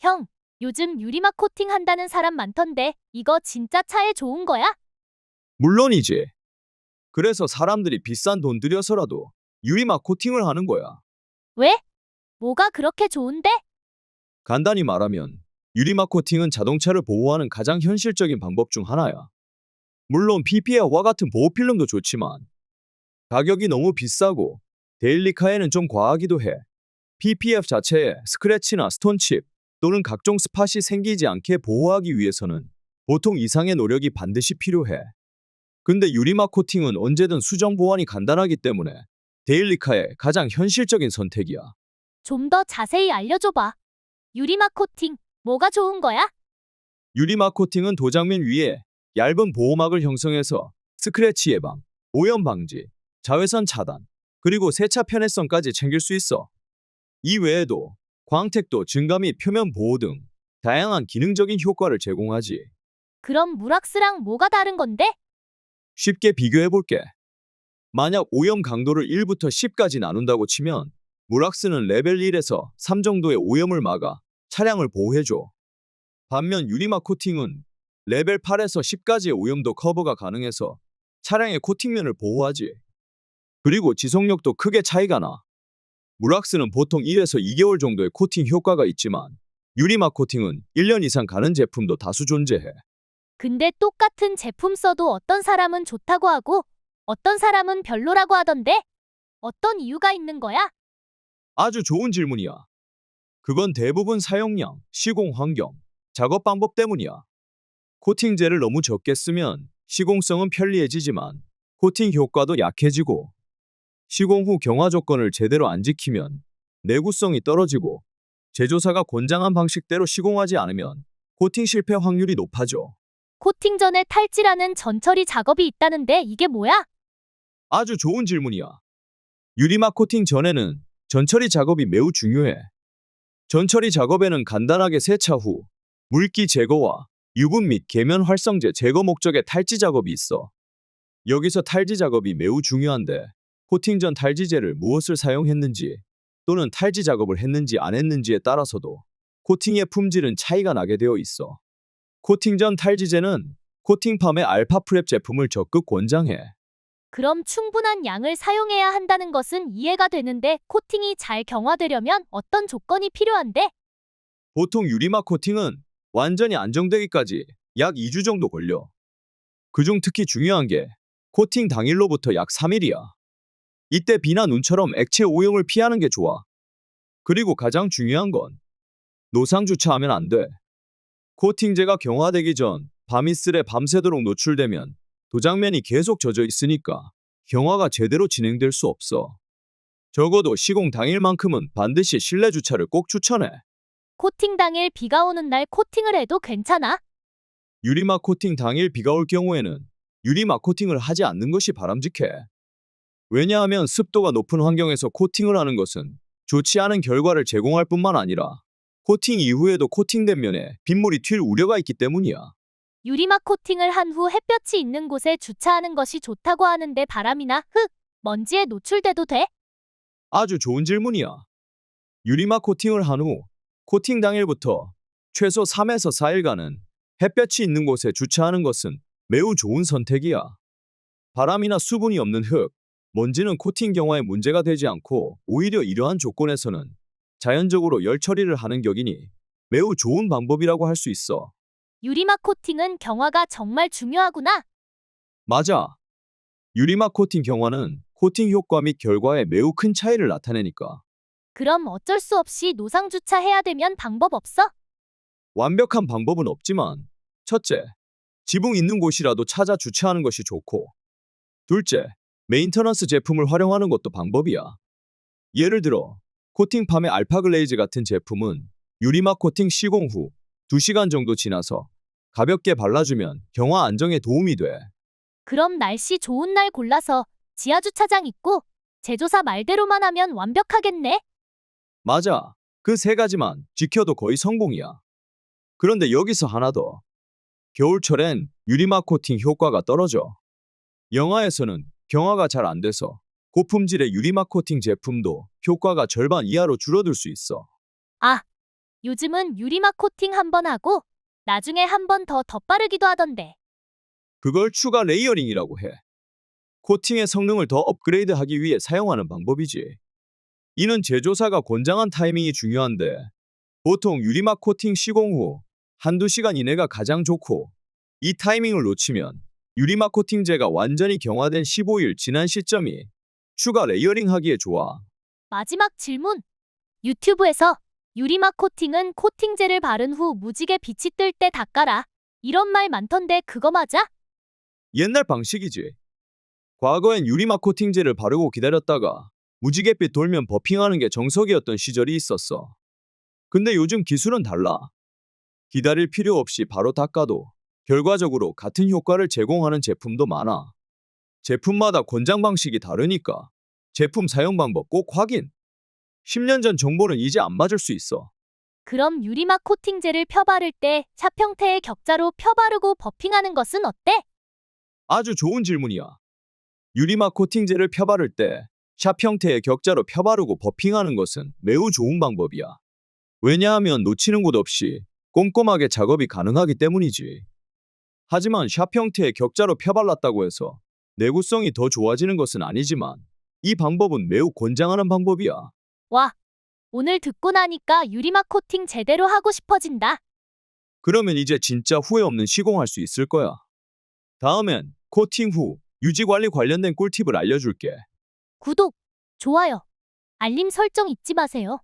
형, 요즘 유리막 코팅 한다는 사람 많던데 이거 진짜 차에 좋은 거야? 물론이지. 그래서 사람들이 비싼 돈 들여서라도 유리막 코팅을 하는 거야. 왜? 뭐가 그렇게 좋은데? 간단히 말하면 유리막 코팅은 자동차를 보호하는 가장 현실적인 방법 중 하나야. 물론 PPF와 같은 보호 필름도 좋지만 가격이 너무 비싸고 데일리카에는 좀 과하기도 해. PPF 자체에 스크래치나 스톤칩 또는 각종 스팟이 생기지 않게 보호하기 위해서는 보통 이상의 노력이 반드시 필요해. 근데 유리막 코팅은 언제든 수정 보완이 간단하기 때문에 데일리카의 가장 현실적인 선택이야. 좀 더 자세히 알려줘봐. 유리막 코팅, 뭐가 좋은 거야? 유리막 코팅은 도장면 위에 얇은 보호막을 형성해서 스크래치 예방, 오염 방지, 자외선 차단, 그리고 세차 편의성까지 챙길 수 있어. 이 외에도 광택도 증가 및 표면 보호 등 다양한 기능적인 효과를 제공하지. 그럼 물왁스랑 뭐가 다른 건데? 쉽게 비교해 볼게. 만약 오염 강도를 1부터 10까지 나눈다고 치면 물왁스는 레벨 1에서 3 정도의 오염을 막아 차량을 보호해줘. 반면 유리막 코팅은 레벨 8에서 10까지의 오염도 커버가 가능해서 차량의 코팅면을 보호하지. 그리고 지속력도 크게 차이가 나. 물왁스는 보통 1에서 2개월 정도의 코팅 효과가 있지만 유리막 코팅은 1년 이상 가는 제품도 다수 존재해. 근데 똑같은 제품 써도 어떤 사람은 좋다고 하고 어떤 사람은 별로라고 하던데? 어떤 이유가 있는 거야? 아주 좋은 질문이야. 그건 대부분 사용량, 시공 환경, 작업 방법 때문이야. 코팅제를 너무 적게 쓰면 시공성은 편리해지지만 코팅 효과도 약해지고, 시공 후 경화 조건을 제대로 안 지키면 내구성이 떨어지고, 제조사가 권장한 방식대로 시공하지 않으면 코팅 실패 확률이 높아져. 코팅 전에 탈지라는 전처리 작업이 있다는데 이게 뭐야? 아주 좋은 질문이야. 유리막 코팅 전에는 전처리 작업이 매우 중요해. 전처리 작업에는 간단하게 세차 후 물기 제거와 유분 및 계면 활성제 제거 목적의 탈지 작업이 있어. 여기서 탈지 작업이 매우 중요한데, 코팅 전 탈지제를 무엇을 사용했는지 또는 탈지 작업을 했는지 안 했는지에 따라서도 코팅의 품질은 차이가 나게 되어 있어. 코팅 전 탈지제는 코팅팜의 알파프랩 제품을 적극 권장해. 그럼 충분한 양을 사용해야 한다는 것은 이해가 되는데 코팅이 잘 경화되려면 어떤 조건이 필요한데? 보통 유리막 코팅은 완전히 안정되기까지 약 2주 정도 걸려. 그중 특히 중요한 게 코팅 당일로부터 약 3일이야. 이때 비나 눈처럼 액체 오염을 피하는 게 좋아. 그리고 가장 중요한 건 노상 주차하면 안 돼. 코팅제가 경화되기 전 밤이슬에 밤새도록 노출되면 도장면이 계속 젖어 있으니까 경화가 제대로 진행될 수 없어. 적어도 시공 당일만큼은 반드시 실내 주차를 꼭 추천해. 코팅 당일 비가 오는 날 코팅을 해도 괜찮아? 유리막 코팅 당일 비가 올 경우에는 유리막 코팅을 하지 않는 것이 바람직해. 왜냐하면 습도가 높은 환경에서 코팅을 하는 것은 좋지 않은 결과를 제공할 뿐만 아니라 코팅 이후에도 코팅된 면에 빗물이 튈 우려가 있기 때문이야. 유리막 코팅을 한 후 햇볕이 있는 곳에 주차하는 것이 좋다고 하는데 바람이나 흙, 먼지에 노출돼도 돼? 아주 좋은 질문이야. 유리막 코팅을 한 후 코팅 당일부터 최소 3에서 4일간은 햇볕이 있는 곳에 주차하는 것은 매우 좋은 선택이야. 바람이나 수분이 없는 흙, 먼지는 코팅 경화에 문제가 되지 않고 오히려 이러한 조건에서는 자연적으로 열 처리를 하는 격이니 매우 좋은 방법이라고 할 수 있어. 유리막 코팅은 경화가 정말 중요하구나. 맞아. 유리막 코팅 경화는 코팅 효과 및 결과에 매우 큰 차이를 나타내니까. 그럼 어쩔 수 없이 노상 주차해야 되면 방법 없어? 완벽한 방법은 없지만, 첫째, 지붕 있는 곳이라도 찾아 주차하는 것이 좋고, 둘째, 메인터넌스 제품을 활용하는 것도 방법이야. 예를 들어 코팅팜의 알파글레이즈 같은 제품은 유리막 코팅 시공 후 2시간 정도 지나서 가볍게 발라주면 경화 안정에 도움이 돼. 그럼 날씨 좋은 날 골라서 지하 주차장 있고 제조사 말대로만 하면 완벽하겠네. 맞아. 그 세 가지만 지켜도 거의 성공이야. 그런데 여기서 하나 더. 겨울철엔 유리막 코팅 효과가 떨어져. 영하에서는 경화가 잘 안 돼서 고품질의 유리막 코팅 제품도 효과가 절반 이하로 줄어들 수 있어. 아, 요즘은 유리막 코팅 한 번 하고 나중에 한 번 더 덧바르기도 하던데. 그걸 추가 레이어링이라고 해. 코팅의 성능을 더 업그레이드하기 위해 사용하는 방법이지. 이는 제조사가 권장한 타이밍이 중요한데 보통 유리막 코팅 시공 후 한두 시간 이내가 가장 좋고 이 타이밍을 놓치면 유리막 코팅제가 완전히 경화된 15일 지난 시점이 추가 레이어링 하기에 좋아. 마지막 질문. 유튜브에서 유리막 코팅은 코팅제를 바른 후 무지개 빛이 뜰 때 닦아라. 이런 말 많던데 그거 맞아? 옛날 방식이지. 과거엔 유리막 코팅제를 바르고 기다렸다가 무지갯빛 돌면 버핑하는 게 정석이었던 시절이 있었어. 근데 요즘 기술은 달라. 기다릴 필요 없이 바로 닦아도 결과적으로 같은 효과를 제공하는 제품도 많아. 제품마다 권장 방식이 다르니까 제품 사용 방법 꼭 확인. 10년 전 정보는 이제 안 맞을 수 있어. 그럼 유리막 코팅제를 펴바를 때 샵 형태의 격자로 펴바르고 버핑하는 것은 어때? 아주 좋은 질문이야. 유리막 코팅제를 펴바를 때 샵 형태의 격자로 펴바르고 버핑하는 것은 매우 좋은 방법이야. 왜냐하면 놓치는 곳 없이 꼼꼼하게 작업이 가능하기 때문이지. 하지만 샵 형태의 격자로 펴발랐다고 해서 내구성이 더 좋아지는 것은 아니지만 이 방법은 매우 권장하는 방법이야. 와, 오늘 듣고 나니까 유리막 코팅 제대로 하고 싶어진다. 그러면 이제 진짜 후회 없는 시공할 수 있을 거야. 다음엔 코팅 후 유지 관리 관련된 꿀팁을 알려줄게. 구독, 좋아요, 알림 설정 잊지 마세요.